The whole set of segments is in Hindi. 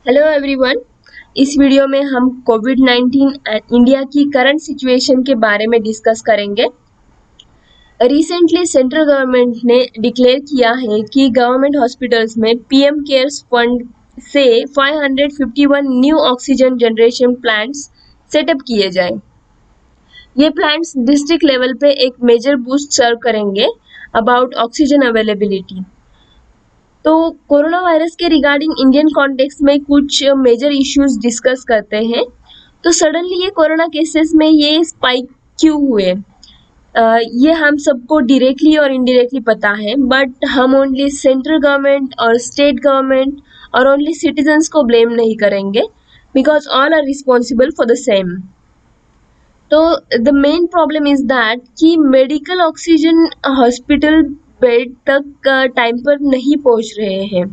Hello everyone. इस वीडियो में हम कोविड-19 एंड इंडिया की करंट सिचुएशन के बारे में डिस्कस करेंगे। रिसेंटली सेंट्रल गवर्नमेंट ने डिक्लेयर किया है कि गवर्नमेंट हॉस्पिटल्स में पीएम केयर्स फंड से 551 new oxygen generation plants setup किए जाए। ये प्लांट्स डिस्ट्रिक्ट लेवल पे एक मेजर बूस्ट सर्व करेंगे अबाउट ऑक्सीजन अवेलेबिलिटी। तो कोरोना वायरस के रिगार्डिंग इंडियन कॉन्टेक्स्ट में कुछ मेजर इश्यूज डिस्कस करते हैं। तो सडनली ये कोरोना केसेस में ये स्पाइक क्यों हुए, ये हम सबको डायरेक्टली और इनडायरेक्टली पता है, बट हम ओनली सेंट्रल गवर्नमेंट और स्टेट गवर्नमेंट और ओनली सिटीजन्स को ब्लेम नहीं करेंगे, because all are responsible for the same. तो the main problem is that कि मेडिकल ऑक्सीजन हॉस्पिटल बेड तक टाइम पर नहीं पहुंच रहे हैं।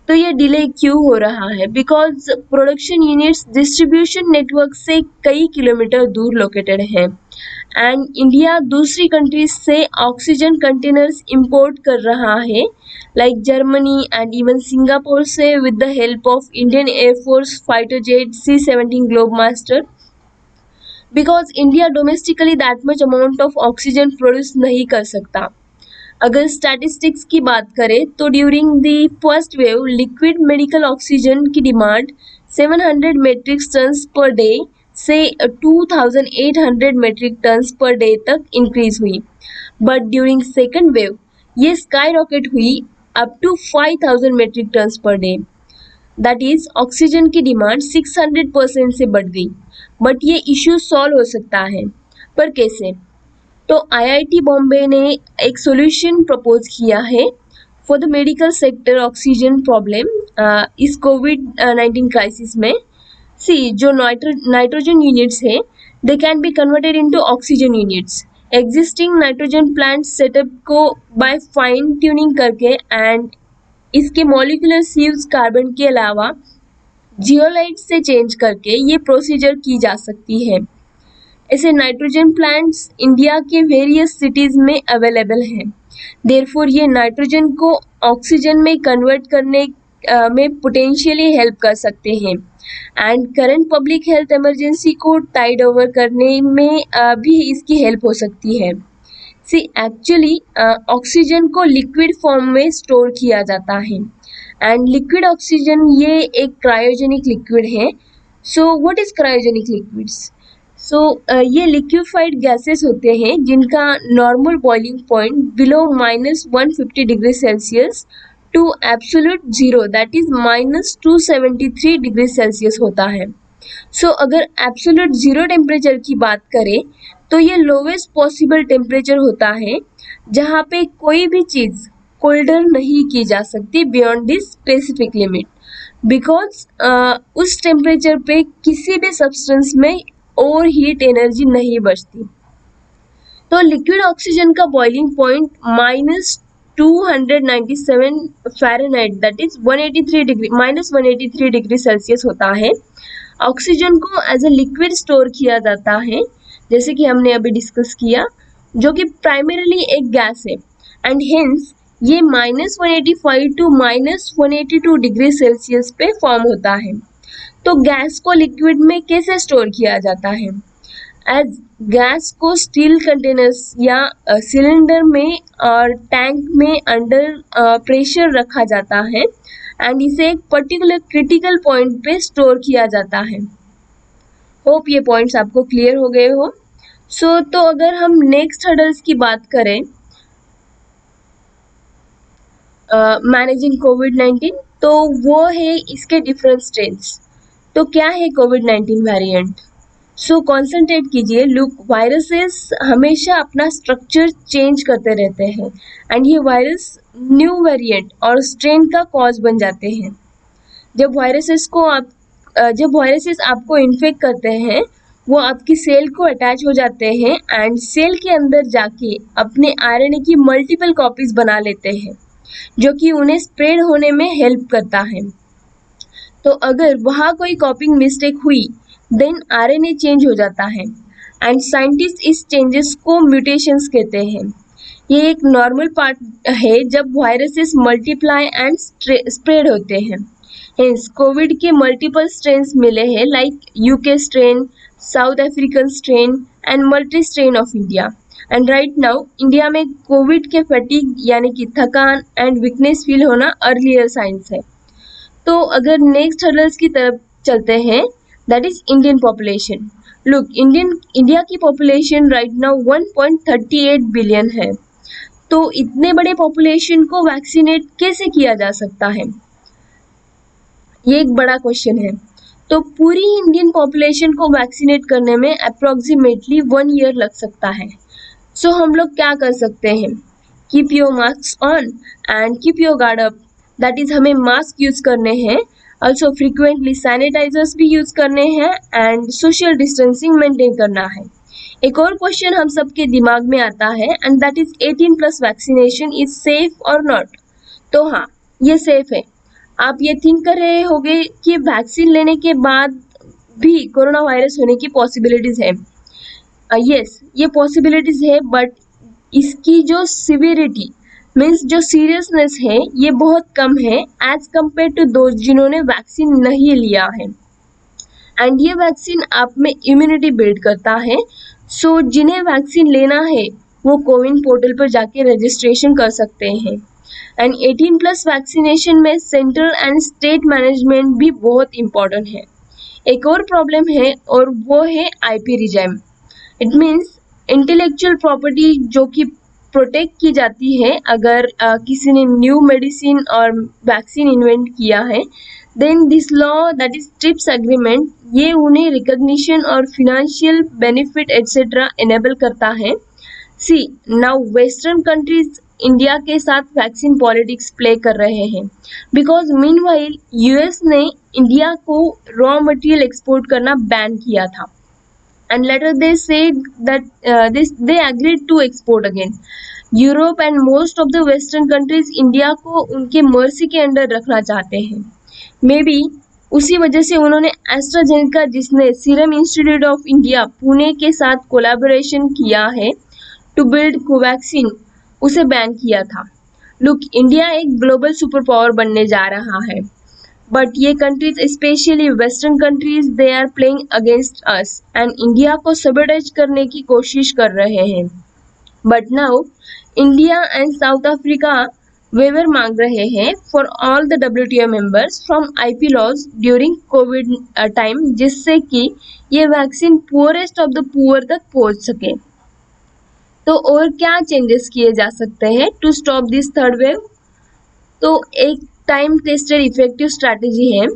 तो ये डिले क्यों हो रहा है? Because production units distribution network से कई किलोमीटर दूर लोकेटेड है एंड इंडिया दूसरी कंट्रीज से ऑक्सीजन कंटेनर्स इंपोर्ट कर रहा है, like Germany and even Singapore से with the help of Indian air force fighter jet C-17 Globemaster. Because India domestically that much amount of oxygen produce नहीं कर सकता। अगर स्टैटिस्टिक्स की बात करें तो during the first wave liquid medical oxygen की demand 700 metric tons per day से 2800 मेट्रिक टन्स पर डे तक इंक्रीज हुई, बट ड्यूरिंग सेकेंड वेव ये स्काई रॉकेट हुई up to 5000 metric tons per day. That is oxygen की डिमांड 600% से बढ़ गई। बट ये इश्यू सॉल्व हो सकता है, पर कैसे? तो IIT बॉम्बे ने एक सॉल्यूशन प्रपोज किया है for the medical sector oxygen problem इस कोविड-19 क्राइसिस में। सी जो नाइट्रोजन यूनिट्स है they can be converted into oxygen units. Existing nitrogen plant setup को बाय फाइन ट्यूनिंग करके एंड इसके मॉलिक्यूलर सीव्स कार्बन के अलावा जियोलाइट से चेंज करके ये प्रोसीजर की जा सकती है। ऐसे नाइट्रोजन प्लांट्स इंडिया के वेरियस सिटीज में अवेलेबल हैं। देयरफॉर ये नाइट्रोजन को ऑक्सीजन में कन्वर्ट करने में पोटेंशियली हेल्प कर सकते हैं and current public health emergency को टाइड ओवर करने में भी इसकी हेल्प हो सकती है। सी एक्चुअली ऑक्सीजन को लिक्विड फॉर्म में स्टोर किया जाता है एंड लिक्विड ऑक्सीजन ये एक क्रायोजेनिक लिक्विड है। So what is cryogenic liquids? So ये लिक्विफाइड गैसेस होते हैं जिनका normal boiling point below -150 degree Celsius to absolute zero that is -273 degree Celsius होता है। सो अगर एब्सोल्यूट जीरो टेम्परेचर की बात करें तो ये लोवेस्ट पॉसिबल टेम्परेचर होता है जहाँ पे कोई भी चीज़ कोल्डर नहीं की जा सकती beyond this specific limit, because उस टेम्परेचर पे किसी भी सब्सटेंस में और हीट एनर्जी नहीं बचती। तो लिक्विड ऑक्सीजन का boiling point -297 Fahrenheit that is 183 degree -183 degree Celsius होता है। ऑक्सीजन को एज ए लिक्विड स्टोर किया जाता है, जैसे कि हमने अभी डिस्कस किया, जो कि प्राइमरीली एक गैस है एंड हेंस ये -185 टू -182 डिग्री सेल्सियस पे फॉर्म होता है। तो गैस को लिक्विड में कैसे स्टोर किया जाता है? एज गैस को स्टील कंटेनर्स या सिलेंडर में और टैंक में अंडर प्रेशर रखा जाता है एंड इसे एक पर्टिकुलर क्रिटिकल पॉइंट पे स्टोर किया जाता है। होप ये पॉइंट्स आपको क्लियर हो गए हो। तो अगर हम नेक्स्ट हर्डल्स की बात करें मैनेजिंग कोविड-19, तो वो है इसके डिफरेंट स्ट्रेन्स। तो क्या है कोविड-19 वेरिएंट? सो कॉन्सेंट्रेट कीजिए। लुक, वायरसेस हमेशा अपना स्ट्रक्चर चेंज करते रहते हैं एंड ये वायरस न्यू वेरिएंट और स्ट्रेन का कॉज बन जाते हैं। जब वायरसेस आपको इन्फेक्ट करते हैं वो आपकी सेल को अटैच हो जाते हैं एंड सेल के अंदर जाके अपने RNA की मल्टीपल कॉपीज बना लेते हैं, जो कि उन्हें स्प्रेड होने में हेल्प करता है। तो अगर वहाँ कोई कॉपिंग मिस्टेक हुई देन RNA चेंज हो जाता है एंड साइंटिस्ट इस चेंजेस को म्यूटेशंस कहते हैं। ये एक नॉर्मल पार्ट है जब वायरसेस मल्टीप्लाई एंड स्प्रेड होते हैं। हेंस कोविड के मल्टीपल स्ट्रेन्स मिले हैं like UK strain, south African strain and multi strain of India. And right now India में कोविड के फटीग यानी कि थकान एंड वीकनेस फील होना अर्लियर साइंस है। तो अगर नेक्स्ट हर्डल्स की तरफ चलते हैं, that is Indian population. Look, India की पॉपुलेशन राइट नाउ 1.38 बिलियन है। तो इतने बड़े पॉपुलेशन को वैक्सीनेट कैसे किया जा सकता है, ये एक बड़ा क्वेश्चन है। तो पूरी इंडियन पॉपुलेशन को वैक्सीनेट करने में अप्रोक्सीमेटली 1 ईयर लग सकता है। सो हम लोग क्या कर सकते हैं, keep your mask on and keep your guard up. That is हमें मास्क यूज करने हैं, ऑल्सो फ्रीक्वेंटली सैनिटाइजर्स भी यूज करने हैं एंड सोशल डिस्टेंसिंग मेंटेन करना है। एक और क्वेश्चन हम सबके दिमाग में आता है and that is 18+ vaccination is safe और नॉट। तो हाँ, ये सेफ है। आप ये थिंक कर रहे होंगे कि वैक्सीन लेने के बाद भी कोरोना वायरस होने की पॉसिबिलिटीज है। यस, ये पॉसिबिलिटीज है, बट इसकी जो सिवियरिटी मीन्स जो सीरियसनेस है ये बहुत कम है एज कम्पेयर टू दोस्त जिन्होंने वैक्सीन नहीं लिया है। एंड ये वैक्सीन आप में इम्यूनिटी बिल्ड करता है। सो जिन्हें वैक्सीन लेना है वो कोविन पोर्टल पर जाके रजिस्ट्रेशन कर सकते हैं। एंड 18+ वैक्सीनेशन में सेंट्रल एंड स्टेट मैनेजमेंट भी बहुत इम्पोर्टेंट है। एक और प्रॉब्लम है और वो है IP regime. It means intellectual property जो कि प्रोटेक्ट की जाती है अगर किसी ने न्यू मेडिसिन और वैक्सीन इन्वेंट किया है, then this law that is TRIPS agreement ये उन्हें रिकॉग्निशन और फिनेंशियल बेनिफिट एटसेट्रा इनेबल करता है। सी नाउ वेस्टर्न कंट्रीज इंडिया के साथ वैक्सीन पॉलिटिक्स प्ले कर रहे हैं बिकॉज मीनवाइल यूएस ने इंडिया को रॉ मटेरियल एक्सपोर्ट करना बैन किया था and later they said that they agreed to export again. Europe and most of the western countries India को उनके मर्सी के अंडर रखना चाहते हैं। मे बी उसी वजह से उन्होंने एस्ट्राजेनेका जिसने serum institute of India Pune के साथ कोलैबोरेशन किया है टू बिल्ड कोवैक्सीन, उसे बैन किया था। लुक, इंडिया एक ग्लोबल सुपर पावर बनने जा रहा है, बट ये countries specially western countries they are playing against us and India को सबेटाइज करने की कोशिश कर रहे हैं। But now India and South Africa waiver मांग रहे हैं for all the WTO members from IP laws during Covid time, जिससे कि ये vaccine poorest of the poor तक पहुंच सके। तो और क्या चेंजेस किए जा सकते हैं to stop this third wave? तो एक टाइम टेस्टेड इफेक्टिव स्ट्रैटेजी है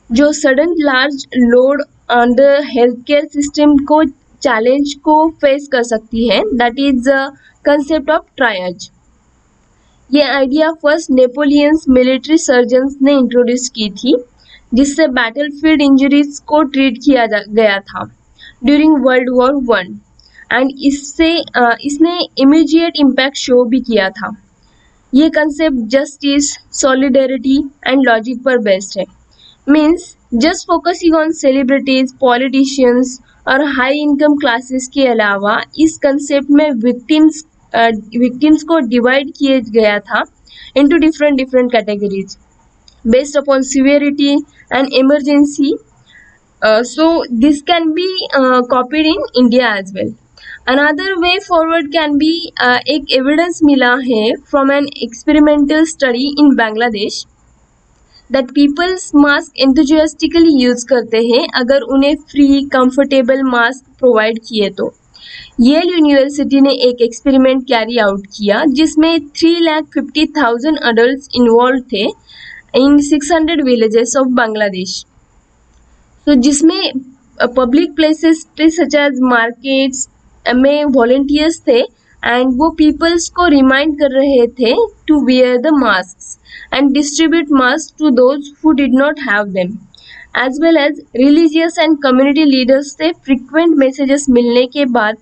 जो sudden large load on the health care system को चैलेंज को फेस कर सकती है। That is concept of triage. ये idea first Napoleon's military surgeons ने इंट्रोड्यूस की थी, जिससे बैटलफील्ड इंजरीज को ट्रीट किया गया था ड्यूरिंग वर्ल्ड वॉर 1 एंड इसने इमीडिएट इम्पैक्ट शो भी किया था। ये concept justice, solidarity and logic पर बेस्ड है। Means just focusing on celebrities, politicians और हाई इनकम क्लासेस के अलावा इस कंसेप्ट में विक्टिम्स को डिवाइड किया गया था into different categories based upon severity and emergency. So this can be copied in India as well. Another way forward can be एक evidence मिला है from an experimental study in Bangladesh that people's mask enthusiastically use करते हैं अगर उन्हें free comfortable mask provide किए तो। येल यूनिवर्सिटी ने एक एक्सपेरिमेंट कैरी आउट किया जिसमें 3,50,000 अडल्ट इन्वॉल्व थे इन 600 विलेजेस ऑफ बांग्लादेश। तो जिसमें public places such as markets में वॉलंटियर्स थे एंड वो पीपल्स को रिमाइंड कर रहे थे to wear the masks and distribute mask to those who did not have them, as well as religious and community leaders से फ्रिक्वेंट मैसेजेस मिलने के बाद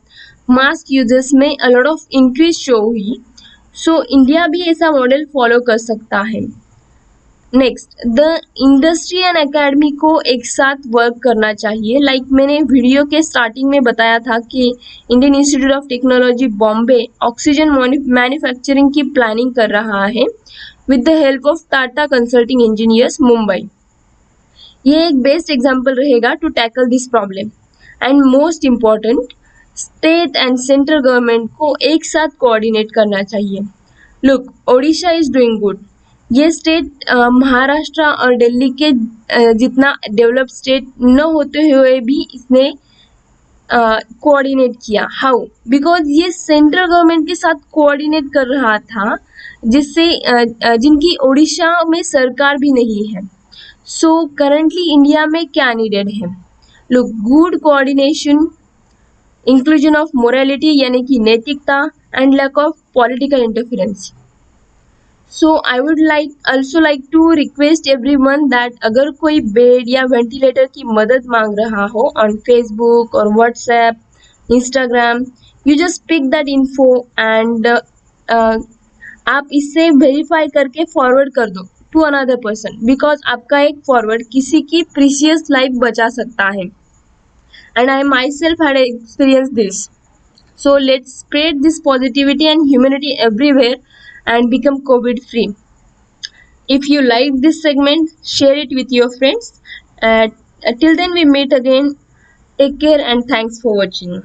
मास्क यूजर्स में a lot of increase show हुई। सो इंडिया भी ऐसा मॉडल फॉलो कर सकता है। Next, the industry and academy को एक साथ वर्क करना चाहिए। लाइक मैंने वीडियो के स्टार्टिंग में बताया था कि Indian institute of technology Bombay oxygen manufacturing की प्लानिंग कर रहा है with the help of Tata consulting engineers Mumbai. ये एक बेस्ट एग्जाम्पल रहेगा to tackle this problem. And most important, state and central government को एक साथ कोऑर्डिनेट करना चाहिए। Look, Odisha is doing good. ये स्टेट महाराष्ट्र और दिल्ली के जितना डेवलप स्टेट न होते हुए भी इसने कोऑर्डिनेट किया। हाउ? बिकॉज ये सेंट्रल गवर्नमेंट के साथ कोऑर्डिनेट कर रहा था, जिससे जिनकी ओडिशा में सरकार भी नहीं है। सो करंटली इंडिया में क्या नीडेड है? Look, good coordination, inclusion of morality यानी कि नैतिकता, and lack of political interference. So I would also like to request everyone that अगर कोई बेड या वेंटिलेटर की मदद मांग रहा हो ऑन फेसबुक और WhatsApp, Instagram, you just pick that info and आप इससे वेरीफाई करके फॉरवर्ड कर दो टू अनदर पर्सन, बिकॉज आपका एक फॉरवर्ड किसी की प्रीशियस लाइफ बचा सकता है। And I my self had experience this. So let's spread this positivity and humanity everywhere and become COVID free. If you like this segment, share it with your friends. Till then we meet again. Take care and thanks for watching.